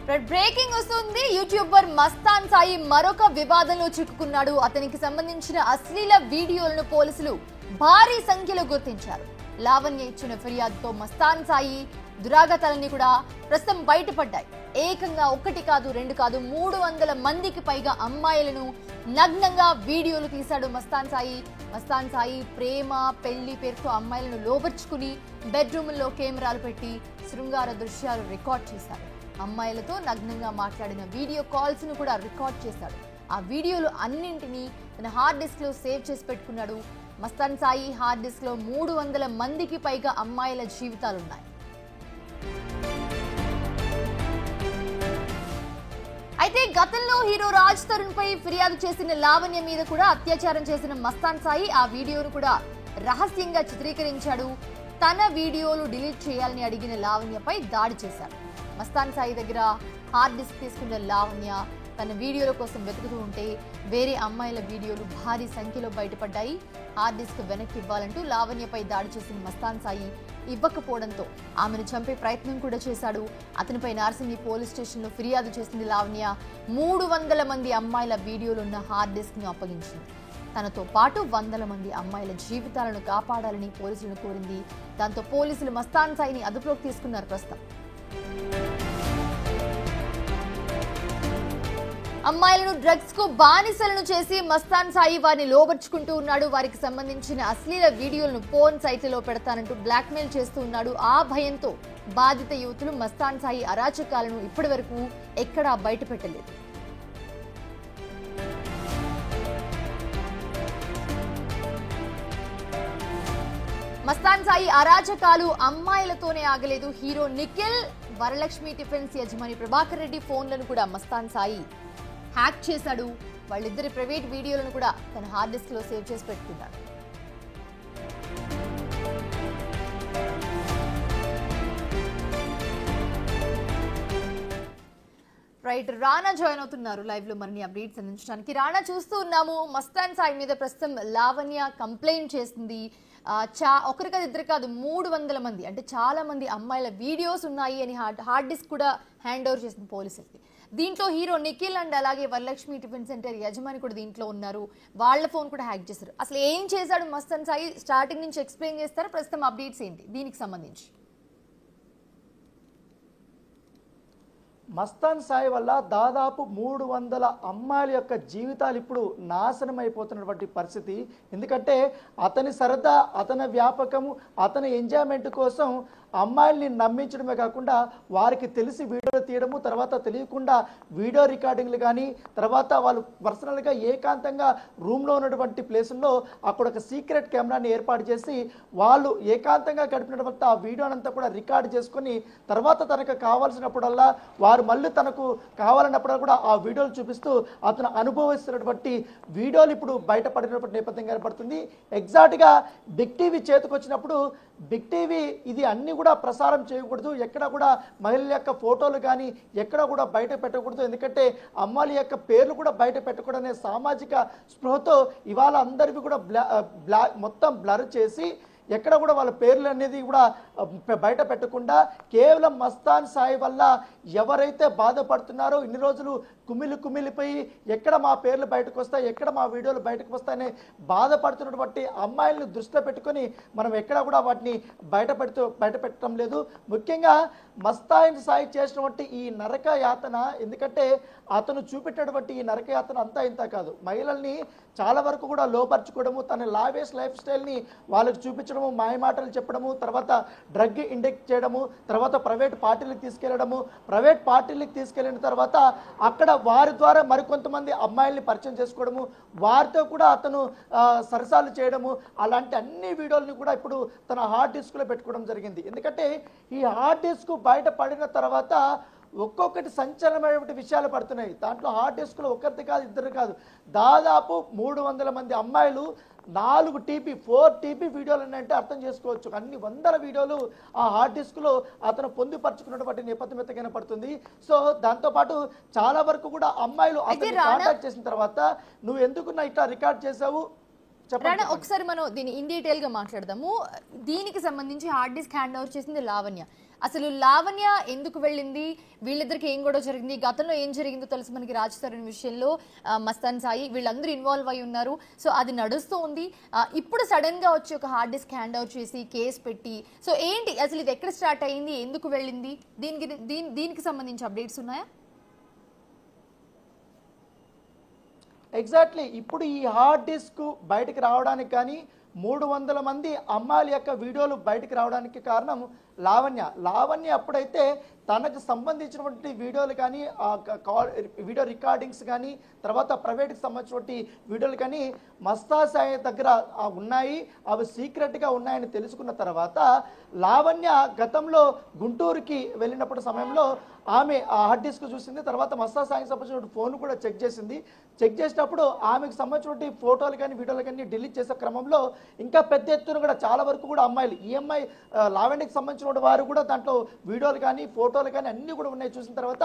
Breaking వస్తుంది. YouTuber Mastan Sai మరొక వివాదంలో చిక్కుకున్నాడు. అతనికి సంబంధించిన అశ్లీల వీడియోలను పోలీసులు భారీ సంఖ్యలో గుర్తించారు. లావణ్య ఇచ్చిన ఫిర్యాదుతో మస్తాన్ సాయి దురాగతాలన్నీ కూడా ప్రస్తుతం బయటపడ్డాయి. ఏకంగా ఒకటి కాదు, రెండు కాదు, 300 మందికి పైగా అమ్మాయిలను నగ్నంగా వీడియోలు తీశాడు మస్తాన్ సాయి. మస్తాన్ సాయి ప్రేమ పెళ్లి పేరుతో అమ్మాయిలను లోబర్చుకుని బెడ్రూమ్లో కెమెరాలు పెట్టి శృంగార దృశ్యాలు రికార్డ్ చేశాడు. అమ్మాయిలతో నగ్నంగా మాట్లాడిన వీడియో కాల్స్ ను కూడా రికార్డ్ చేశాడు. ఆ వీడియోలు అన్నింటినీ తన హార్డ్ డిస్క్ లో సేవ్ చేసి పెట్టుకున్నాడు. మస్తాన్ సాయి హార్డ్ డిస్క్ లో 300 మందికి పైగా అమ్మాయిల జీవితాలున్నాయి. అయితే గతంలో హీరో రాజ్ తరుణ్ పై ఫిర్యాదు చేసిన లావణ్య మీద కూడా అత్యాచారం చేసిన మస్తాన్ సాయి ఆ వీడియోను కూడా రహస్యంగా చిత్రీకరించాడు. తన వీడియోలు డిలీట్ చేయాలని అడిగిన లావణ్యపై దాడి చేశాడు. మస్తాన్ సాయి దగ్గర హార్డ్ డిస్క్ తీసుకున్న లావణ్య తన వీడియోల కోసం వెతుకుతూ ఉంటే వేరే అమ్మాయిల వీడియోలు భారీ సంఖ్యలో బయటపడ్డాయి. హార్డ్ డిస్క్ వెనక్కి ఇవ్వాలంటూ లావణ్యపై దాడి చేసిన మస్తాన్ సాయి ఇవ్వకపోవడంతో ఆమెను చంపే ప్రయత్నం కూడా చేశాడు. అతనిపై నార్సింగి పోలీస్ స్టేషన్లో ఫిర్యాదు చేసింది లావణ్య. 300 మంది అమ్మాయిల వీడియోలున్న హార్డ్ డిస్క్ ను అప్పగించింది. తనతో పాటు 100 మంది అమ్మాయిల జీవితాలను కాపాడాలని పోలీసులను కోరింది. దాంతో పోలీసులు మస్తాన్ సాయిని అదుపులోకి తీసుకున్నారు. ప్రస్తుతం అమ్మాయిలను డ్రగ్స్ కు బానిసలను చేసి మస్తాన్ సాయి వారిని లోబర్చుకుంటూ ఉన్నాడు. వారికి సంబంధించిన అశ్లీల వీడియోలను ఫోన్ సైట్లలో పెడతానంటూ బ్లాక్మెయిల్ చేస్తూ ఉన్నాడు. ఆ భయంతో బాధిత యువతులు మస్తాన్ సాయి అరాచకాలను ఇప్పటి వరకు ఎక్కడా బయట పెట్టలేదు. మస్తాన్ సాయి అరాచకాలు అమ్మాయిలతోనే ఆగలేదు. హీరో నిఖిల్, వరలక్ష్మి టిఫిన్స్ యజమాని ప్రభాకర్ రెడ్డి ఫోన్లను కూడా మస్తాన్ సాయి హ్యాక్ చేశాడు. వాళ్ళిద్దరి ప్రైవేట్ వీడియోలను కూడా తన హార్డ్ డిస్క్ లో సేవ్ చేసి పెట్టుకున్నాడు. రైట్, రానా జాయిన్ అవుతున్నారు లైవ్ లో మరిన్ని అప్డేట్స్ అందించడానికి. రానా, చూస్తూ ఉన్నాము మస్తాన్ సాయి మీద ప్రస్తుతం లావణ్య కంప్లైంట్ చేసింది. ఒకరి కాదు, ఇద్దరు కాదు, 300 మంది అంటే చాలా మంది అమ్మాయిల వీడియోస్ ఉన్నాయి అని హార్డ్ డిస్క్ కూడా హ్యాండ్ ఓవర్ చేసింది పోలీసులకి. దీంట్లో హీరో నిఖిల్ అండ్ అలాగే వరలక్ష్మి టిఫిన్ సెంటర్ యజమాని కూడా దీంట్లో ఉన్నారు. వాళ్ళ ఫోన్ కూడా హ్యాక్ చేశారు. అసలు ఏం చేశాడు మస్తాన్ సాయి స్టార్టింగ్ నుంచి ఎక్స్ప్లెయిన్ చేస్తారు. ప్రస్తుతం అప్డేట్స్ ఏంటి దీనికి సంబంధించి? మస్తాన్ సాయి వల్ల దాదాపు 300 అమ్మాయిల యొక్క జీవితాలు ఇప్పుడు నాశనం అయిపోతున్నటువంటి పరిస్థితి. ఎందుకంటే అతని సరదా, అతని వ్యాపకము, అతని ఎంజాయ్మెంట్ కోసం అమ్మాయిల్ని నమ్మించడమే కాకుండా వారికి తెలిసి వీడియోలు తీయడము, తర్వాత తెలియకుండా వీడియో రికార్డింగ్లు కానీ, తర్వాత వాళ్ళు పర్సనల్గా ఏకాంతంగా రూమ్లో ఉన్నటువంటి ప్లేసుల్లో అక్కడ ఒక సీక్రెట్ కెమెరాని ఏర్పాటు చేసి వాళ్ళు ఏకాంతంగా గడిపినటువంటి ఆ వీడియోనంతా కూడా రికార్డ్ చేసుకొని తర్వాత తనకు కావాల్సినప్పుడల్లా వారు మళ్ళీ తనకు కావాలన్నప్పుడు కూడా ఆ వీడియోలు చూపిస్తూ అతను అనుభవిస్తున్నటువంటి వీడియోలు ఇప్పుడు బయటపడినటువంటి నేపథ్యం కనపడుతుంది. ఎగ్జాక్ట్గా బిగ్ టీవీ చేతికి వచ్చినప్పుడు బిగ్ టీవీ ఇది అన్ని కూడా ప్రసారం చేయకూడదు, ఎక్కడ కూడా మహిళల యొక్క ఫోటోలు కానీ ఎక్కడ కూడా బయట పెట్టకూడదు, ఎందుకంటే అమ్మాయిల యొక్క పేర్లు కూడా బయట పెట్టకూడదు అనే సామాజిక స్పృహతో ఇవాళ అందరివి కూడా మొత్తం బ్లర్ చేసి ఎక్కడ కూడా వాళ్ళ పేర్లు అనేది కూడా బయట పెట్టకుండా కేవలం మస్తాన్ సాయి వల్ల ఎవరైతే బాధపడుతున్నారో ఇన్ని రోజులు కుమిలిపోయి ఎక్కడ మా పేర్లు బయటకు వస్తాయి, ఎక్కడ మా వీడియోలు బయటకు వస్తాయని బాధపడుతున్నటువంటి అమ్మాయిలను దృష్టిలో పెట్టుకొని మనం ఎక్కడ కూడా వాటిని బయట పెట్టడం లేదు. ముఖ్యంగా మస్తాన్ సాయి చేసినటువంటి ఈ నరక యాతన, ఎందుకంటే అతను చూపెట్టినటువంటి ఈ నరక యాతన అంతా ఇంత కాదు. మహిళల్ని చాలా వరకు కూడా లోపరుచుకోవడము, తన లావేష్ లైఫ్ స్టైల్ని వాళ్ళకి చూపించడము, మాయమాటలు చెప్పడము, తర్వాత డ్రగ్ ఇండెక్ట్ చేయడము, తర్వాత ప్రైవేట్ పార్టీలకు తీసుకెళ్ళిన తర్వాత అక్కడ వారి ద్వారా మరికొంతమంది అమ్మాయిల్ని పరిచయం చేసుకోవడము, వారితో కూడా అతను సరసాలు చేయడము, అలాంటి అన్ని వీడియోలని కూడా ఇప్పుడు తన హార్డ్ డిస్క్లో పెట్టుకోవడం జరిగింది. ఎందుకంటే ఈ హార్డ్ డిస్క్ బయట పడిన తర్వాత ఒక్కొక్కటి సంచలనమైనటువంటి విషయాలు పడుతున్నాయి. దాంట్లో హార్డ్ డిస్క్లో ఒకరిది కాదు, ఇద్దరు కాదు, దాదాపు 300 మంది అమ్మాయిలు 4 TB 4 TB వీడియోలు అంటే అర్థం చేసుకోవచ్చు. అన్ని 100 వీడియోలు ఆ హార్డ్ డిస్క్లో అతను పొందుపరుచుకున్నటువంటి నేపథ్యం అయితే కనపడుతుంది. సో దాంతోపాటు చాలా వరకు కూడా అమ్మాయిలు అతన్ని కాంటాక్ట్ చేసిన తర్వాత నువ్వు ఎందుకు ఇట్లా రికార్డ్ చేసావు, రాణా ఒకసారి మనం దీన్ని ఇన్ డీటెయిల్ గా మాట్లాడదాము. దీనికి సంబంధించి హార్డ్ డిస్క్ హ్యాండ్ ఓవర్ చేసింది లావణ్య. అసలు లావణ్య ఎందుకు వెళ్ళింది, వీళ్ళిద్దరికి ఏం గొడవ జరిగింది, గతంలో ఏం జరిగిందో తెలుసు మనకి. రాజ్ తరుణ్ విషయంలో మస్తాన్ సాయి వీళ్ళందరూ ఇన్వాల్వ్ అయి ఉన్నారు. సో అది నడుస్తూ ఉంది. ఇప్పుడు సడన్ గా వచ్చి ఒక హార్డ్ డిస్క్ హ్యాండ్ ఓవర్ చేసి కేసు పెట్టి, సో ఏంటి అసలు ఇది ఎక్కడ స్టార్ట్ అయింది, ఎందుకు వెళ్ళింది, దీనికి సంబంధించి అప్డేట్స్ ఉన్నాయా? ఎగ్జాక్ట్లీ ఇప్పుడు ఈ హార్డ్ డిస్క్ బయటకు రావడానికి కానీ 300 మంది అమ్మాయిల యొక్క వీడియోలు బయటకు రావడానికి కారణం లావణ్య అప్పుడైతే తనకు సంబంధించినటువంటి వీడియోలు కానీ వీడియో రికార్డింగ్స్ కానీ తర్వాత ప్రైవేట్కి సంబంధించినటువంటి వీడియోలు కానీ మస్తాన్ సాయి దగ్గర ఉన్నాయి, అవి సీక్రెట్గా ఉన్నాయని తెలుసుకున్న తర్వాత లావణ్య గతంలో గుంటూరుకి వెళ్ళినప్పుడు సమయంలో ఆమె ఆ హార్డ్ డిస్క్ చూసింది. తర్వాత మస్తాన్ సాయికి సంబంధించిన ఫోన్ కూడా చెక్ చేసింది. చెక్ చేసినప్పుడు ఆమెకు సంబంధించినటువంటి ఫోటోలు కానీ వీడియోలు కానీ డిలీట్ చేసే క్రమంలో ఇంకా పెద్ద ఎత్తున కూడా చాలా వరకు కూడా అమ్మాయిలు ఈ అమ్మాయి లావణ్యకి సంబంధించిన వారు కూడా దాంట్లో వీడియోలు కానీ ఫోటోలు కానీ అన్నీ కూడా ఉన్నాయి. చూసిన తర్వాత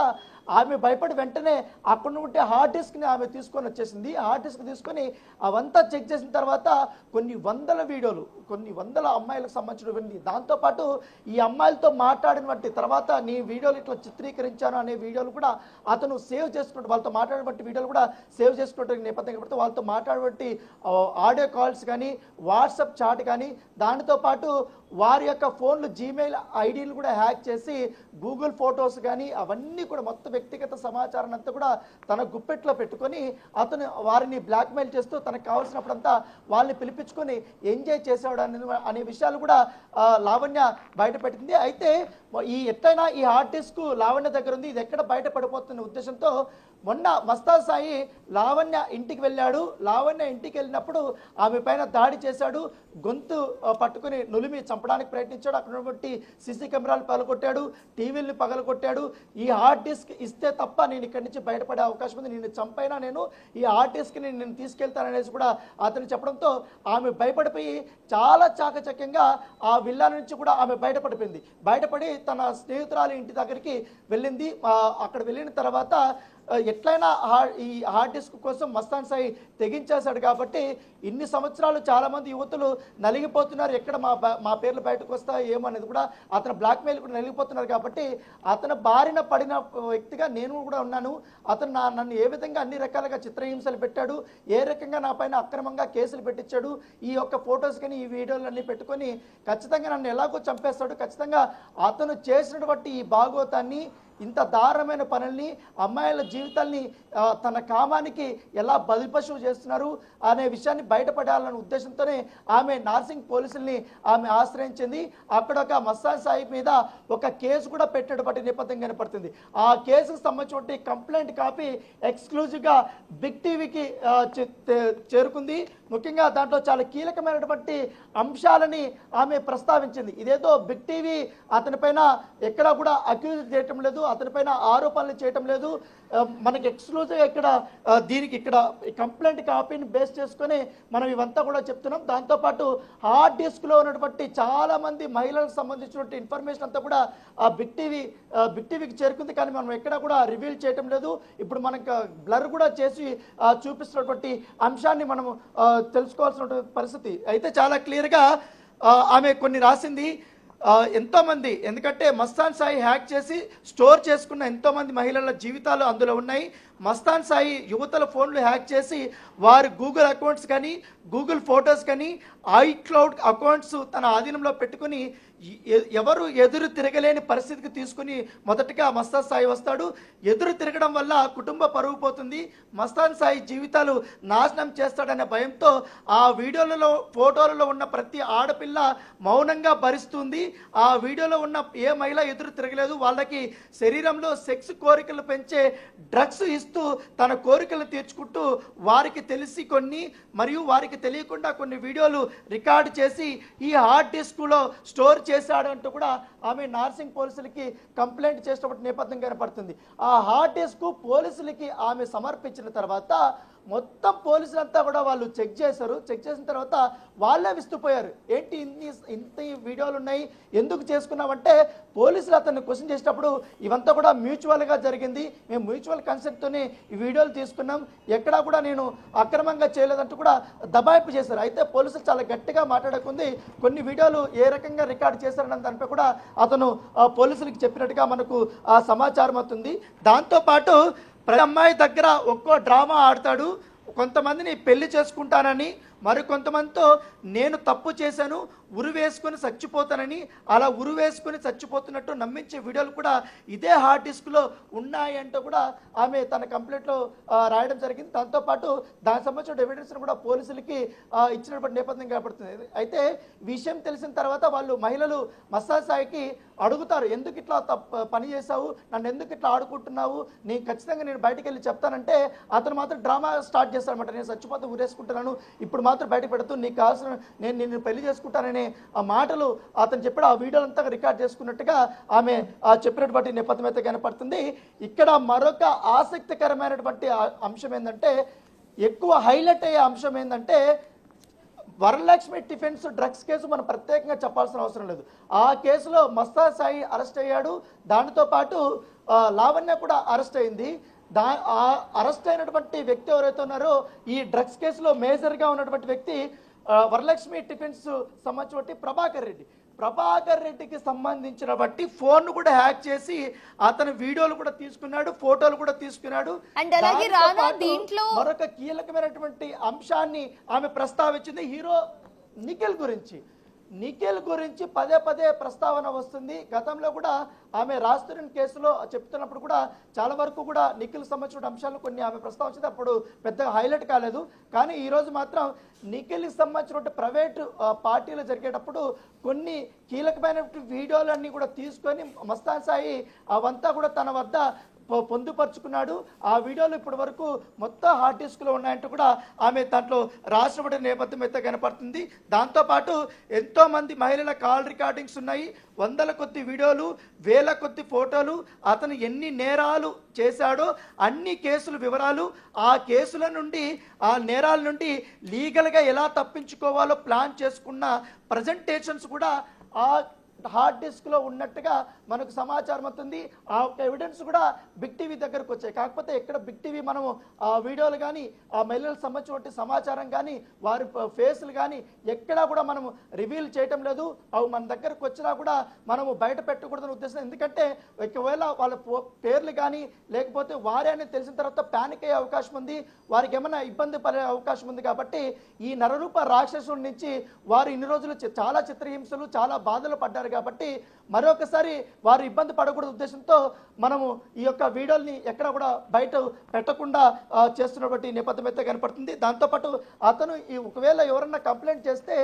ఆమె భయపడి వెంటనే అక్కడ ఉంటే హార్డ్ డిస్క్ని ఆమె తీసుకొని వచ్చేసింది. హార్డ్ డిస్క్ తీసుకొని అవంతా చెక్ చేసిన తర్వాత కొన్ని వందల వీడియోలు, కొన్ని వందల అమ్మాయిలకు సంబంధించినవి, దాంతోపాటు ఈ అమ్మాయిలతో మాట్లాడినటువంటి తర్వాత నీ వీడియోలు ఇట్లా చిత్రీకరించాను అనే వీడియోలు కూడా అతను సేవ్ చేసుకున్నట్టు, వాళ్ళతో మాట్లాడినటువంటి వీడియోలు కూడా సేవ్ చేసుకున్నట్టు నేపథ్యం కాబట్టి వాళ్ళతో మాట్లాడబట్టి ఆడియో కాల్స్ కానీ వాట్సాప్ చాట్ కానీ దానితో పాటు వారి యొక్క ఫోన్లు జీమెయిల్ ఐడీలు కూడా హ్యాక్ చేసి గూగుల్ ఫొటోస్ కానీ అవన్నీ కూడా మొత్తం వ్యక్తిగత సమాచారాన్ని అంతా కూడా తన గుప్పెట్లో పెట్టుకొని అతను వారిని బ్లాక్మెయిల్ చేస్తూ తనకు కావాల్సినప్పుడంతా వాళ్ళని పిలిపించుకొని ఎంజాయ్ చేసేవాడు అనే విషయాలు కూడా లావణ్య బయటపెట్టింది. అయితే ఎట్లయినా ఈ హార్డ్ డిస్క్ లావణ్య దగ్గర ఉంది, ఇది ఎక్కడ బయటపడిపోతున్న ఉద్దేశంతో మొన్న మస్తాన్ సాయి లావణ్య ఇంటికి వెళ్ళాడు. లావణ్య ఇంటికి వెళ్ళినప్పుడు ఆమె పైన దాడి చేశాడు, గొంతు పట్టుకుని నులిమి చంపడానికి ప్రయత్నించాడు. అక్కడ ఉన్నటువంటి సీసీ కెమెరాలు పగలగొట్టాడు, టీవీలను పగలగొట్టాడు. ఈ హార్డ్ డిస్క్ ఇస్తే తప్ప నేను ఇక్కడి నుంచి బయటపడే అవకాశం ఉంది, నేను చంపైనా నేను ఈ హార్డ్ డిస్క్ని నేను తీసుకెళ్తాననేసి కూడా అతను చెప్పడంతో ఆమె భయపడిపోయి చాలా చాకచక్యంగా ఆ విల్లా నుంచి కూడా ఆమె బయటపడిపోయింది. బయటపడి తన స్నేహితురాలి ఇంటి దగ్గరికి వెళ్ళింది. అక్కడ వెళ్ళిన తర్వాత ఎట్లయినా ఈ హార్డ్ డిస్క్ కోసం మస్తాన్ సాయి తెగించేశాడు కాబట్టి ఇన్ని సంవత్సరాలు చాలామంది యువతులు నలిగిపోతున్నారు, ఎక్కడ మా పేర్లు బయటకు వస్తాయో ఏమో అనేది కూడా అతను బ్లాక్మెయిల్ కూడా నలిగిపోతున్నారు కాబట్టి అతను బారిన పడిన వ్యక్తిగా నేను కూడా ఉన్నాను. అతను నన్ను ఏ విధంగా అన్ని రకాలుగా చిత్రహింసలు పెట్టాడు, ఏ రకంగా నా పైన అక్రమంగా కేసులు పెట్టించాడు, ఈ యొక్క ఫొటోస్ కానీ ఈ వీడియోలు అన్ని పెట్టుకొని ఖచ్చితంగా నన్ను ఎలాగో చంపేస్తాడు, ఖచ్చితంగా అతను చేసినటువంటి ఈ భాగవతాన్ని ఇంత దారుణమైన పనుల్ని అమ్మాయిల జీవితాల్ని తన కామానికి ఎలా బలిపశువు చేస్తున్నారు అనే విషయాన్ని బయటపడాలనే ఉద్దేశంతోనే ఆమె నార్సింగ్ పోలీసుల్ని ఆమె ఆశ్రయించింది. అక్కడ ఒక మస్తాన్ సాయి మీద ఒక కేసు కూడా పెట్టేటువంటి నేపథ్యం కనపడుతుంది. ఆ కేసుకు సంబంధించిన కంప్లైంట్ కాపీ ఎక్స్క్లూజివ్గా బిగ్ టీవీకి చేరుకుంది. ముఖ్యంగా దాంట్లో చాలా కీలకమైనటువంటి అంశాలని ఆమె ప్రస్తావించింది. ఇదేదో బిగ్ టీవీ అతని పైన ఎక్కడా కూడా అక్యూజ్ చేయటం లేదు, అతని పైన ఆరోపణలు చేయటం లేదు, మనకి ఎక్స్క్లూజివ్గా దీనికి ఇక్కడ కంప్లైంట్ కాపీని బేస్ చేసుకొని మనం ఇవంతా కూడా చెప్తున్నాం. దాంతోపాటు హార్డ్ డిస్క్లో ఉన్నటువంటి చాలా మంది మహిళలకు సంబంధించినటువంటి ఇన్ఫర్మేషన్ అంతా కూడా ఆ బిగ్ టీవీకి చేరుకుంది, కానీ మనం ఎక్కడా కూడా రివీల్ చేయటం లేదు. ఇప్పుడు మనకు బ్లర్ కూడా చేసి చూపిస్తున్నటువంటి అంశాన్ని మనం తెలుసుకోవాల్సిన పరిస్థితి అయితే చాలా క్లియర్గా ఆమె కొన్ని రాసింది. ఎంతోమంది, ఎందుకంటే మస్తాన్ సాయి హ్యాక్ చేసి స్టోర్ చేసుకున్న ఎంతోమంది మహిళల జీవితాలు అందులో ఉన్నాయి. మస్తాన్ సాయి యువతల ఫోన్లు హ్యాక్ చేసి వారి గూగుల్ అకౌంట్స్ కానీ గూగుల్ ఫొటోస్ కానీ ఐక్లౌడ్ అకౌంట్స్ తన ఆధీనంలో పెట్టుకుని ఎవరు ఎదురు తిరగలేని పరిస్థితికి తీసుకుని మొదటగా మస్తాన్ సాయి వస్తాడు. ఎదురు తిరగడం వల్ల కుటుంబ పరువు పోతుంది, మస్తాన్ సాయి జీవితాలు నాశనం చేస్తాడనే భయంతో ఆ వీడియోలలో ఫోటోలలో ఉన్న ప్రతి ఆడపిల్ల మౌనంగా భరిస్తుంది. ఆ వీడియోలో ఉన్న ఏ మహిళ ఎదురు తిరగలేదు, వాళ్ళకి శరీరంలో సెక్స్ కోరికలు పెంచే డ్రగ్స్ ఇస్తూ తన కోరికలు తీర్చుకుంటూ వారికి తెలిసి కొన్ని మరియు వారికి తెలియకుండా కొన్ని వీడియోలు రికార్డు చేసి ఈ హార్డ్ డిస్క్లో స్టోర్ చేశాడంటూ కూడా ఆమె నార్సింగ్ పోలీసులకి కంప్లైంట్ చేసినప్పుడు నేపథ్యం కనపడుతుంది. ఆ హార్డ్ డిస్క్ పోలీసులకి ఆమె సమర్పించిన తర్వాత మొత్తం పోలీసులంతా కూడా వాళ్ళు చెక్ చేశారు. చెక్ చేసిన తర్వాత వాళ్ళే విస్తుపోయారు. ఏంటి ఇంత వీడియోలు ఉన్నాయి, ఎందుకు చేసుకున్నామంటే పోలీసులు అతన్ని క్వశ్చన్ చేసేటప్పుడు ఇవంతా కూడా మ్యూచువల్గా జరిగింది, మేము మ్యూచువల్ కన్సెంట్తోనే ఈ వీడియోలు తీసుకున్నాం, ఎక్కడా కూడా నేను అక్రమంగా చేయలేదంటూ కూడా దబాయింపు చేశారు. అయితే పోలీసులు చాలా గట్టిగా మాట్లాడకుంది కొన్ని వీడియోలు ఏ రకంగా రికార్డు చేశారన్న దానిపై కూడా అతను పోలీసులకి చెప్పినట్టుగా మనకు సమాచారం అవుతుంది. దాంతోపాటు ప్రతి అమ్మాయి దగ్గర ఒక్కో డ్రామా ఆడతాడు. కొంతమందిని పెళ్లి చేసుకుంటానని, మరికొంతమందితో నేను తప్పు చేశాను, ఉరి వేసుకొని చచ్చిపోతానని, అలా ఉరి వేసుకొని చచ్చిపోతున్నట్టు నమ్మించే వీడియోలు కూడా ఇదే హార్డ్ డిస్క్లో ఉన్నాయంటూ కూడా ఆమె తన కంప్లైంట్లో రాయడం జరిగింది. దాంతోపాటు దానికి సంబంధించిన ఎవిడెన్స్ను కూడా పోలీసులకి ఇచ్చినటువంటి నేపథ్యం కనపడుతుంది. అయితే విషయం తెలిసిన తర్వాత వాళ్ళు మహిళలు మస్తాన్ సాయికి అడుగుతారు, ఎందుకు ఇట్లా పని చేశావు, నన్ను ఎందుకు ఇట్లా ఆడుకుంటున్నావు, ఖచ్చితంగా నేను బయటకు వెళ్ళి చెప్తానంటే అతను మాత్రం డ్రామా స్టార్ట్ చేస్తారనమాట. నేను చచ్చిపోతే ఉరేసుకుంటున్నాను, ఇప్పుడు మాత్రం బయట పెడుతూ నీకు కావాల్సిన నేను నిన్ను పెళ్లి చేసుకుంటాననే ఆ మాటలు అతను చెప్పాడు. ఆ వీడియోలు అంతా రికార్డ్ చేసుకున్నట్టుగా ఆమె చెప్పినటువంటి నేపథ్యం అయితే కనపడుతుంది. ఇక్కడ మరొక ఆసక్తికరమైనటువంటి అంశం ఏంటంటే, ఎక్కువ హైలైట్ అయ్యే అంశం ఏంటంటే, వరలక్ష్మి టిఫిన్స్ డ్రగ్స్ కేసు మనం ప్రత్యేకంగా చెప్పాల్సిన అవసరం లేదు. ఆ కేసులో మస్తాన్ సాయి అరెస్ట్ అయ్యాడు. దానితో పాటు లావణ్య కూడా అరెస్ట్ అయింది. అరెస్ట్ అయినటువంటి వ్యక్తి ఎవరైతే ఉన్నారో ఈ డ్రగ్స్ కేసులో మేజర్గా ఉన్నటువంటి వ్యక్తి వరలక్ష్మి టిఫిన్స్ సంబంధించిన ప్రభాకర్ రెడ్డికి సంబంధించిన బట్టి ఫోన్ కూడా హ్యాక్ చేసి అతని వీడియోలు కూడా తీసుకున్నాడు, ఫోటోలు కూడా తీసుకున్నాడు. మరొక కీలకమైనటువంటి అంశాన్ని ఆమె ప్రస్తావించింది హీరో నిఖిల్ గురించి పదే పదే ప్రస్తావన వస్తుంది. గతంలో కూడా ఆమె రాస్తున్న కేసులో చెప్తున్నప్పుడు కూడా చాలా వరకు కూడా నిఖిల్ సంబంధించిన అంశాలు కొన్ని ఆమె ప్రస్తావించింది. అప్పుడు పెద్దగా హైలైట్ కాలేదు. కానీ ఈరోజు మాత్రం నిఖిల్కి సంబంధించిన ప్రైవేటు పార్టీలు జరిగేటప్పుడు కొన్ని కీలకమైన వీడియోలన్నీ కూడా తీసుకొని మస్తాన్ సాయి అవంతా కూడా తన వద్ద పొందుపరుచుకున్నాడు. ఆ వీడియోలు ఇప్పటి వరకు మొత్తం హార్డ్ డిస్క్లో ఉన్నాయంటూ కూడా ఆమె దాంట్లో రాష్ట్రపతి నేపథ్యం అయితే కనపడుతుంది. దాంతోపాటు ఎంతోమంది మహిళల కాల్ రికార్డింగ్స్ ఉన్నాయి, వందల కొద్ది వీడియోలు, వేల కొద్ది ఫోటోలు, అతను ఎన్ని నేరాలు చేశాడో అన్ని కేసుల వివరాలు, ఆ కేసుల నుండి ఆ నేరాల నుండి లీగల్గా ఎలా తప్పించుకోవాలో ప్లాన్ చేసుకున్న ప్రజెంటేషన్స్ కూడా ఆ హార్డ్ డిస్క్లో ఉన్నట్టుగా మనకు సమాచారం అవుతుంది. ఆ ఎవిడెన్స్ కూడా బిగ్ టీవీ దగ్గరకు వచ్చాయి. కాకపోతే ఎక్కడ బిగ్ టీవీ మనము ఆ వీడియోలు కానీ ఆ మహిళలకు సంబంధించిన సమాచారం కానీ వారి ఫేస్లు కానీ ఎక్కడా కూడా మనము రివీల్ చేయటం లేదు. అవి మన దగ్గరకు వచ్చినా కూడా మనము బయట పెట్టకూడదని ఉద్దేశం. ఎందుకంటే ఒకవేళ వాళ్ళ పేర్లు కానీ లేకపోతే వారే అని తెలిసిన తర్వాత ప్యానిక్ అయ్యే అవకాశం ఉంది, వారికి ఏమైనా ఇబ్బంది పడే అవకాశం ఉంది. కాబట్టి ఈ నరరూప రాక్షసుల నుంచి వారు ఇన్ని రోజులు చాలా చిత్రహింసలు, చాలా బాధలు పడ్డారు. కాబట్టి మరొకసారి వారు ఇబ్బంది పడకూడదు ఉద్దేశంతో మనము ఈ యొక్క వీడియోల్ని ఎక్కడ కూడా బయట పెట్టకుండా చేస్తున్నటువంటి నేపథ్యం అయితే కనపడుతుంది. దాంతోపాటు అతను ఒకవేళ ఎవరన్నా కంప్లైంట్ చేస్తే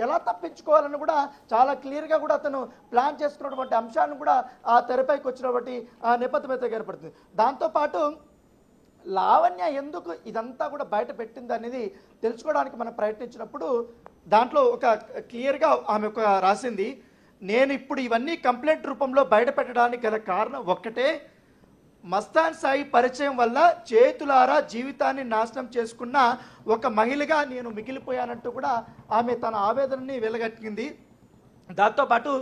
ఎలా తప్పించుకోవాలని కూడా చాలా క్లియర్గా కూడా అతను ప్లాన్ చేసుకున్నటువంటి అంశాన్ని కూడా ఆ తెరపైకి వచ్చినటువంటి నేపథ్యం అయితే కనపడుతుంది. దాంతోపాటు లావణ్య ఎందుకు ఇదంతా కూడా బయట పెట్టింది అనేది తెలుసుకోవడానికి మనం ప్రయత్నించినప్పుడు దాంట్లో ఒక క్లియర్గా ఆమె ఒక రాసింది, నేను ఇప్పుడు ఇవన్నీ కంప్లైంట్ రూపంలో బయట పెట్టడానికి గల కారణం ఒక్కటే, మస్తాన్ సాయి పరిచయం వల్ల చేతులారా జీవితాన్ని నాశనం చేసుకున్న ఒక మహిళగా నేను మిగిలిపోయానంటూ కూడా ఆమె తన ఆవేదనని వెలగట్టింది. దాంతోపాటు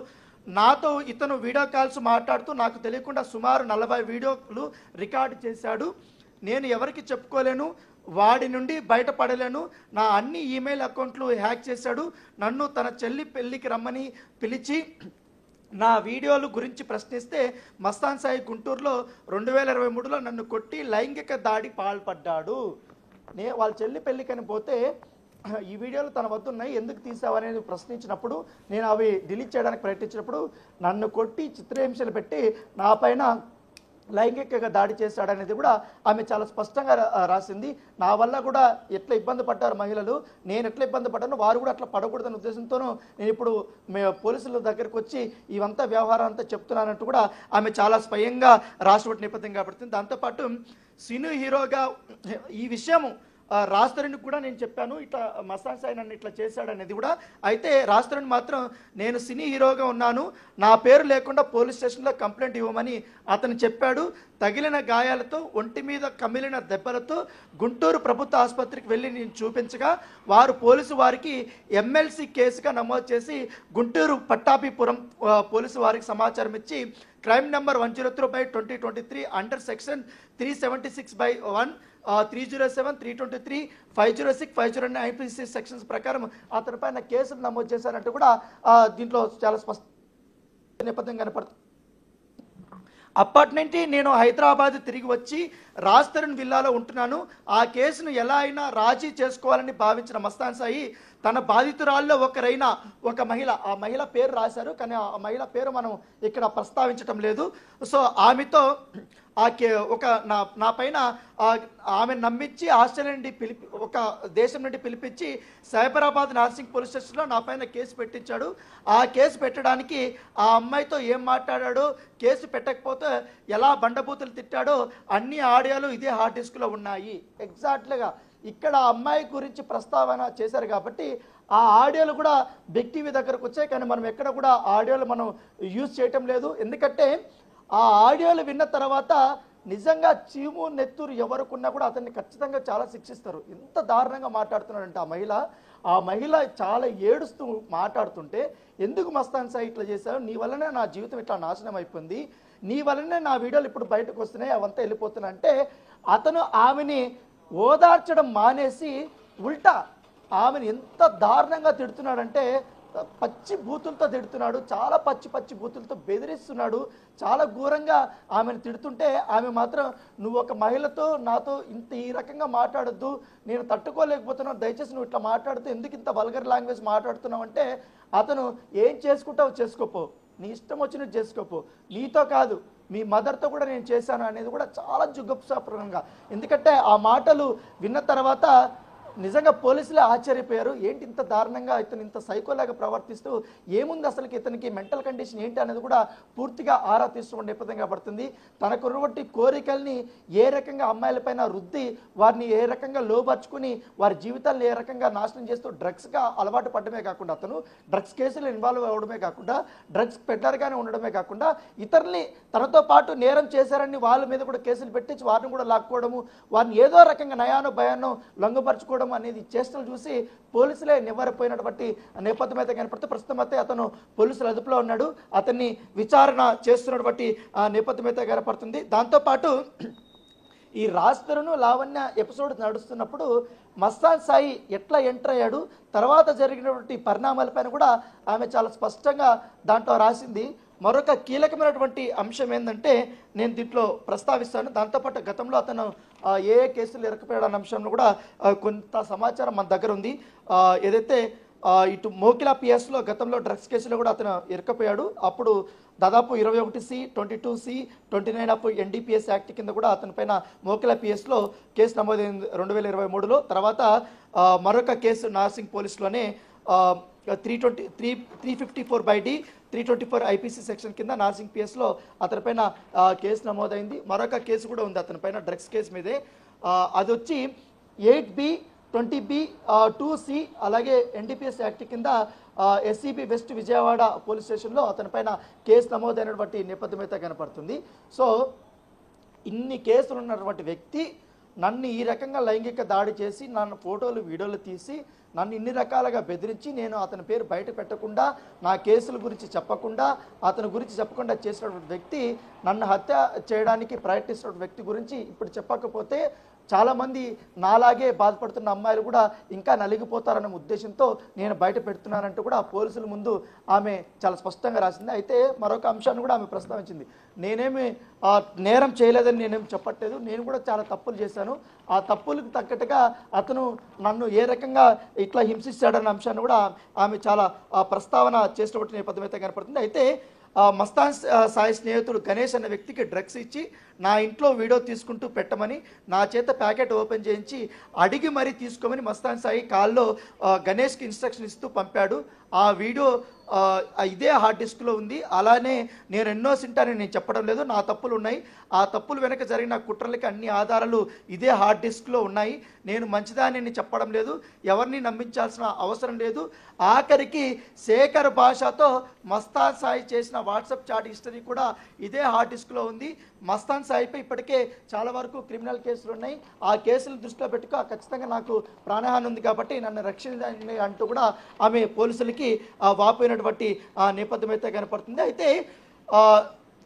నాతో ఇతను వీడియో కాల్స్ మాట్లాడుతూ నాకు తెలియకుండా సుమారు 40 వీడియోలు రికార్డు చేశాడు. నేను ఎవరికి చెప్పుకోలేను, వాడి నుండి బయటపడలేను. నా అన్ని ఈమెయిల్ అకౌంట్లు హ్యాక్ చేశాడు. నన్ను తన చెల్లి పెళ్లికి రమ్మని పిలిచి నా వీడియోలు గురించి ప్రశ్నిస్తే మస్తాన్ సాయి గుంటూరులో 2023లో నన్ను కొట్టి లైంగిక దాడి పాల్పడ్డాడు. వాళ్ళ చెల్లి పెళ్లికని పోతే ఈ వీడియోలు తన వద్ద ఉన్నాయి, ఎందుకు తీసావనేది ప్రశ్నించినప్పుడు నేను అవి డిలీట్ చేయడానికి ప్రయత్నించినప్పుడు నన్ను కొట్టి చిత్రహింసలు పెట్టి నా పైన లైంగికంగా దాడి చేశాడనేది కూడా ఆమె చాలా స్పష్టంగా రాసింది. నా వల్ల కూడా ఎట్లా ఇబ్బంది పడ్డారు మహిళలు, నేను ఎట్లా ఇబ్బంది పడ్డాను, వారు కూడా అట్లా పడకూడదనే ఉద్దేశంతోనూ నేను ఇప్పుడు పోలీసుల దగ్గరకు వచ్చి ఇవంతా వ్యవహారం అంతా చెప్తున్నానంటూ కూడా ఆమె చాలా స్వయంగా రాసినటువంటి నేపథ్యం కాబట్టి. దాంతోపాటు సినీ హీరోగా ఈ విషయము రాజ్ తరుణ్కి కూడా నేను చెప్పాను ఇట్లా మస్తాన్ సాయి నన్ను ఇట్లా చేశాడు అనేది కూడా. అయితే రాజ్ తరుణ్ మాత్రం నేను సినీ హీరోగా ఉన్నాను, నా పేరు లేకుండా పోలీస్ స్టేషన్లో కంప్లైంట్ ఇవ్వమని అతను చెప్పాడు. తగిలిన గాయాలతో ఒంటి మీద కమిలిన దెబ్బలతో గుంటూరు ప్రభుత్వ ఆసుపత్రికి వెళ్ళి నేను చూపించగా పోలీసు వారికి ఎమ్మెల్సీ కేసుగా నమోదు చేసి గుంటూరు పట్టాభిపురం పోలీసు వారికి సమాచారం ఇచ్చి crime number 103/2023 under section 376/1 307, 323, 506, 509 IPC sections ప్రకారం అతని పైన కేసులు నమోదు చేశారంటూ కూడా దీంట్లో చాలా స్పష్ట నేపథ్యం కనపడుతుంది. అప్పటి నుండి నేను హైదరాబాద్ తిరిగి వచ్చి రాజ్ తరుణ్ విల్లాలో ఉంటున్నాను. ఆ కేసును ఎలా అయినా రాజీ చేసుకోవాలని భావించిన మస్తాన్ సాయి తన బాధితురాల్లో ఒకరైన ఒక మహిళ, ఆ మహిళ పేరు రాశారు కానీ ఆ మహిళ పేరు మనం ఇక్కడ ప్రస్తావించటం లేదు. సో ఆమెతో నా పైన ఆమె నమ్మించి ఆస్ట్రేలియా నుండి ఒక దేశం నుండి పిలిపించి సైబరాబాద్ నార్సింగ్ పోలీస్ స్టేషన్లో నా పైన కేసు పెట్టించాడు. ఆ కేసు పెట్టడానికి ఆ అమ్మాయితో ఏం మాట్లాడాడో, కేసు పెట్టకపోతే ఎలా బండబూతులు తిట్టాడో అన్ని ఆడియోలు ఇదే హార్డ్ డిస్క్లో ఉన్నాయి. ఎగ్జాక్ట్లీగా ఇక్కడ అమ్మాయి గురించి ప్రస్తావన చేశారు కాబట్టి ఆ ఆడియోలు కూడా బిగ్ టీవీ దగ్గరకు వచ్చాయి. కానీ మనం ఎక్కడ కూడా ఆడియోలు మనం యూజ్ చేయటం లేదు. ఎందుకంటే ఆ ఆడియోలు విన్న తర్వాత నిజంగా చీము నెత్తూరు ఎవరుకున్నా కూడా అతన్ని ఖచ్చితంగా చాలా శిక్షిస్తారు. ఎంత దారుణంగా మాట్లాడుతున్నాడంటే ఆ మహిళ చాలా ఏడుస్తూ మాట్లాడుతుంటే, ఎందుకు మస్తాన్ సాయి ఇట్లా చేశావు, నీ వల్లనే నా జీవితం ఇట్లా నాశనం అయిపోయింది, నీ వల్లనే నా వీడియోలు ఇప్పుడు బయటకు వస్తున్నాయి, అవంతా వెళ్ళిపోతున్నా అంటే అతను ఆమెని ఓదార్చడం మానేసి ఉల్టా ఆమెను ఎంత దారుణంగా తిడుతున్నాడంటే పచ్చి బూతులతో తిడుతున్నాడు. చాలా పచ్చి బూతులతో బెదిరిస్తున్నాడు. చాలా ఘోరంగా ఆమెను తిడుతుంటే ఆమె మాత్రం నువ్వు ఒక మహిళతో నాతో ఈ రకంగా మాట్లాడొద్దు, నేను తట్టుకోలేకపోతున్నాను, దయచేసి నువ్వు ఇట్లా మాట్లాడుతూ ఎందుకు ఇంత వల్గర్ లాంగ్వేజ్ మాట్లాడుతున్నావు అంటే అతను ఏం చేసుకుంటావు చేసుకోపో, నీ ఇష్టం వచ్చినట్టు చేసుకోపో, నీతో కాదు మీ మదర్తో కూడా నేను చేశాను అనేది కూడా చాలా జుగుప్సాప్రంగా. ఎందుకంటే ఆ మాటలు విన్న తర్వాత నిజంగా పోలీసులే ఆశ్చర్యపోయారు. ఏంటి ఇంత దారుణంగా ఇతను ఇంత సైకోలాగా ప్రవర్తిస్తూ ఏముంది అసలుకి ఇతనికి మెంటల్ కండిషన్ ఏంటి అనేది కూడా పూర్తిగా ఆరా తీస్తున్న నేపథ్యంగా పడుతుంది. తనకున్నటువంటి కోరికల్ని ఏ రకంగా అమ్మాయిలపైన రుద్ది వారిని ఏ రకంగా లోపరుచుకుని వారి జీవితాలను ఏ రకంగా నాశనం చేస్తూ డ్రగ్స్గా అలవాటు పడమే కాకుండా అతను డ్రగ్స్ కేసులు ఇన్వాల్వ్ అవ్వడమే కాకుండా డ్రగ్స్ పెడ్లర్గానే ఉండడమే కాకుండా ఇతరుల్ని తనతో పాటు నేరం చేశారని వాళ్ళ మీద కూడా కేసులు పెట్టించి వారిని కూడా లాక్కోవడము, వారిని ఏదో రకంగా నయానో భయానో లొంగపరుచుకోవడం అనేది చేష్టలు చూసి పోలీసులే నివ్వరపోయినటువంటి నేపథ్యం అయితే కనపడితే ప్రస్తుతం అయితే అతను పోలీసుల అదుపులో ఉన్నాడు. అతన్ని విచారణ చేస్తున్నటువంటి నేపథ్యం అయితే కనపడుతుంది. దాంతోపాటు ఈ రాజ్ తరుణ్ లావణ్య ఎపిసోడ్ నడుస్తున్నప్పుడు మస్తాన్ సాయి ఎట్లా ఎంటర్ అయ్యాడు, తర్వాత జరిగినటువంటి పరిణామాలపైన కూడా ఆమె చాలా స్పష్టంగా దాంట్లో రాసింది. మరొక కీలకమైనటువంటి అంశం ఏంటంటే నేను దీంట్లో ప్రస్తావిస్తాను. దాంతోపాటు గతంలో అతను ఏ కేసులు ఇరకపోయాడన్న అంశంలో కూడా కొంత సమాచారం మన దగ్గర ఉంది. ఏదైతే ఇటు మోకిలా పిఎస్లో గతంలో డ్రగ్స్ కేసులో కూడా అతను ఇరకపోయాడు. అప్పుడు దాదాపు 21C, 22C, 29 of NDPS act కింద కూడా అతని పైన మోకిలా పిఎస్లో కేసు నమోదైంది 2023లో. తర్వాత మరొక కేసు నార్సింగ్ పోలీసులోనే 354/D 324 IPC సెక్షన్ కింద నార్సింగ్ పిఎస్లో అతనిపైన కేసు నమోదైంది. మరొక కేసు కూడా ఉంది అతనిపైన డ్రగ్స్ కేసు మీదే. అది వచ్చి 8B, 20B, 2C అలాగే NDPS యాక్ట్ కింద SCB వెస్ట్ విజయవాడ పోలీస్ స్టేషన్లో అతనిపైన కేసు నమోదైనటువంటి నేపథ్యం అయితే కనపడుతుంది. సో ఇన్ని కేసులు ఉన్నటువంటి వ్యక్తి నన్ను ఈ రకంగా లైంగిక దాడి చేసి నన్ను ఫోటోలు వీడియోలు తీసి నన్ను ఇన్ని రకాలుగా బెదిరించి నేను అతని పేరు బయట పెట్టకుండా నా కేసుల గురించి చెప్పకుండా అతని గురించి చెప్పకుండా చేసినటువంటి వ్యక్తి నన్ను హత్య చేయడానికి ప్రయత్నిస్తున్న వ్యక్తి గురించి ఇప్పుడు చెప్పకపోతే చాలామంది నాలాగే బాధపడుతున్న అమ్మాయిలు కూడా ఇంకా నలిగిపోతారన్న ఉద్దేశంతో నేను బయట పెడుతున్నానంటూ కూడా పోలీసుల ముందు ఆమె చాలా స్పష్టంగా రాసింది. అయితే మరొక అంశాన్ని కూడా ఆమె ప్రస్తావించింది. నేనేమి నేరం చేయలేదని నేనేమి చెప్పట్లేదు, నేను కూడా చాలా తప్పులు చేశాను, ఆ తప్పులకు తగ్గట్టుగా అతను నన్ను ఏ రకంగా ఇట్లా హింసిస్తాడన్న అంశాన్ని కూడా ఆమె చాలా ప్రస్తావన చేసినటువంటి నేపథ్యం అయితే కనపడుతుంది. అయితే మస్తాన్ సాయి స్నేహితుడు గణేష్ అనే వ్యక్తికి డ్రగ్స్ ఇచ్చి నా ఇంట్లో వీడియో తీసుకుంటూ పెట్టమని నా చేత ప్యాకెట్ ఓపెన్ చేయించి అడిగి మరీ తీసుకోమని మస్తాన్ సాయి కాల్లో గణేష్కి ఇన్స్ట్రక్షన్ ఇస్తూ పంపాడు. ఆ వీడియో ఇదే హార్డ్ డిస్క్లో ఉంది. అలానే నేను ఇన్నోసెంట్ అని నేను చెప్పడం లేదు, నా తప్పులు ఉన్నాయి. ఆ తప్పులు వెనక జరిగిన కుట్రలకి అన్ని ఆధారాలు ఇదే హార్డ్ డిస్క్లో ఉన్నాయి. నేను మంచిదాన్ని చెప్పడం లేదు, ఎవరిని నమ్మించాల్సిన అవసరం లేదు. ఆఖరికి శేఖర్ భాషతో మస్తాన్ సాయి చేసిన వాట్సాప్ చాట్ హిస్టరీ కూడా ఇదే హార్డ్ డిస్క్లో ఉంది. మస్తాన్ సాయిపై ఇప్పటికే చాలా వరకు క్రిమినల్ కేసులు ఉన్నాయి. ఆ కేసులను దృష్టిలో పెట్టుకో ఖచ్చితంగా నాకు ప్రాణహాని ఉంది కాబట్టి నన్ను రక్షించండి అంటూ కూడా ఆమె పోలీసులకి వాపోయినటువంటి నేపథ్యం అయితే కనపడుతుంది. అయితే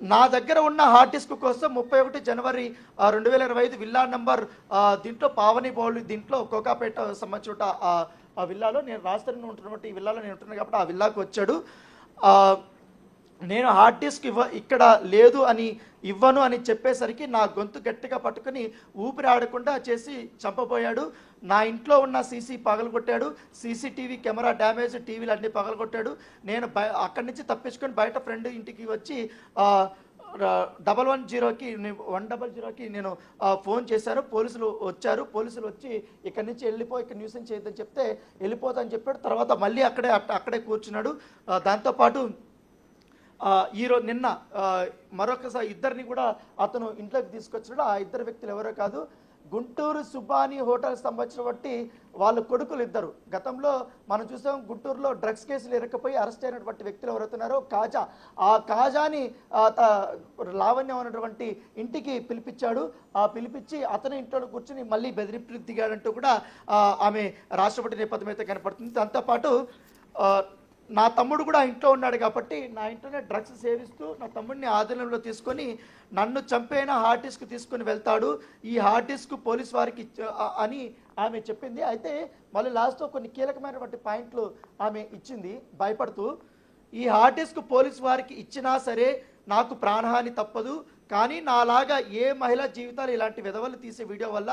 నా దగ్గర ఉన్న హార్డ్ డిస్క్ కోసం 31 జనవరి 2025 విల్లా నంబర్ దీంట్లో పావని బౌల్ దీంట్లో కోకాపేట సంబంధించిన ఆ విల్లాలో నేను రాజధానిలో ఉంటున్నటువంటి ఈ విల్లాలో నేను ఉంటున్నాను కాబట్టి ఆ విల్లాకు వచ్చాడు. నేను హార్డ్ డిస్క్ ఇక్కడ లేదు అని ఇవ్వను అని చెప్పేసరికి నా గొంతు గట్టిగా పట్టుకుని ఊపిరి ఆడకుండా చేసి చంపబోయాడు. నా ఇంట్లో ఉన్న సీసీ పగలగొట్టాడు, సీసీటీవీ కెమెరా డ్యామేజ్, టీవీలు అన్నీ పగలగొట్టాడు. నేను అక్కడి నుంచి తప్పించుకొని బయట ఫ్రెండ్ ఇంటికి వచ్చి 110కి నేను ఫోన్ చేశాను. పోలీసులు వచ్చారు. పోలీసులు వచ్చి ఇక్కడి నుంచి ఇక్కడ న్యూసెన్స్ చేయొద్దని చెప్తే వెళ్ళిపోతాని చెప్పాడు. తర్వాత మళ్ళీ అక్కడే కూర్చున్నాడు. దాంతోపాటు ఈరోజు నిన్న మరొకసారి ఇద్దరిని కూడా అతను ఇంట్లోకి తీసుకొచ్చాడు. ఆ ఇద్దరు వ్యక్తులు ఎవరో కాదు, గుంటూరు సుబాని హోటల్ సంబంధించినటువంటి వాళ్ళ కొడుకులు ఇద్దరు. గతంలో మనం చూసాం గుంటూరులో డ్రగ్స్ కేసులు ఇరకపోయి అరెస్ట్ అయినటువంటి వ్యక్తులు ఎవరైతున్నారో కాజా, ఆ కాజాని లావణ్యం అనేటువంటి ఇంటికి పిలిపించాడు. పిలిపించి అతని ఇంట్లో కూర్చుని మళ్ళీ బెదిరింపులకు దిగాడంటూ కూడా ఆమె రాష్ట్రపతి నేపథ్యం అయితే కనపడుతుంది. దాంతోపాటు నా తమ్ముడు కూడా ఇంట్లో ఉన్నాడు కాబట్టి నా ఇంట్లోనే డ్రగ్స్ సేవిస్తూ నా తమ్ముడిని ఆధీనంలో తీసుకొని నన్ను చంపైన హార్డ్ డిస్క్ తీసుకొని వెళ్తాడు. ఈ హార్డ్ డిస్క్ పోలీస్ వారికి అని ఆమె చెప్పింది. అయితే మళ్ళీ లాస్ట్లో కొన్ని కీలకమైనటువంటి పాయింట్లు ఆమె ఇచ్చింది భయపడుతూ. ఈ హార్డ్ డిస్క్ పోలీస్ వారికి ఇచ్చినా సరే నాకు ప్రాణహాని తప్పదు, కానీ నాలాగా ఏ మహిళా జీవితాలు ఇలాంటి విధవలు తీసే వీడియో వల్ల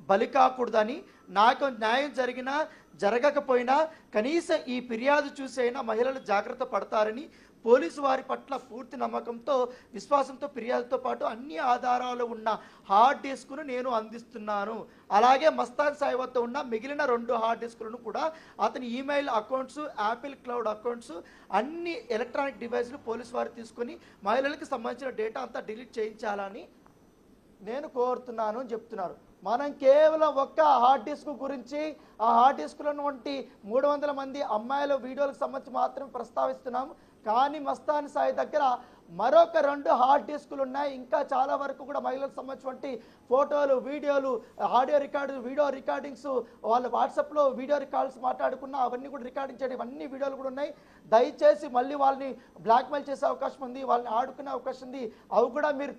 బలి కాకూడదని, నాకు న్యాయం జరిగినా జరగకపోయినా కనీసం ఈ ఫిర్యాదు చూసైనా మహిళలు జాగ్రత్త పడతారని పోలీసు వారి పట్ల పూర్తి నమ్మకంతో విశ్వాసంతో ఫిర్యాదుతో పాటు అన్ని ఆధారాలు ఉన్న హార్డ్ డిస్క్ను నేను అందిస్తున్నాను. అలాగే మస్తాన్ సాయి వద్ద ఉన్న మిగిలిన 2 హార్డ్ డిస్కులను కూడా అతని email accounts, Apple cloud accounts, అన్ని ఎలక్ట్రానిక్ డివైస్లు పోలీసు వారు తీసుకొని మహిళలకు సంబంధించిన డేటా అంతా డిలీట్ చేయించాలని నేను కోరుతున్నాను అని చెప్తున్నారు. మనం కేవలం ఒక్క హార్డ్ డిస్క్ గురించి, ఆ హార్డ్ డిస్క్లో వంటి 300 మంది అమ్మాయిల వీడియోలకు సంబంధించి మాత్రమే ప్రస్తావిస్తున్నాం. కానీ మస్తాన్ సాయి దగ్గర మరొక 2 హార్డ్ డిస్కులు ఉన్నాయి. ఇంకా చాలా వరకు కూడా మహిళలకు సంబంధించినటువంటి ఫోటోలు, వీడియోలు, ఆడియో రికార్డు, వీడియో రికార్డింగ్స్, వాళ్ళు వాట్సాప్లో వీడియో రికార్డ్స్ మాట్లాడుకున్న అవన్నీ కూడా రికార్డింగ్ చేయడం, అన్ని వీడియోలు కూడా ఉన్నాయి. దయచేసి మళ్ళీ వాళ్ళని బ్లాక్మెయిల్ చేసే అవకాశం ఉంది, వాళ్ళని ఆడుకునే అవకాశం ఉంది. అవి కూడా మీరు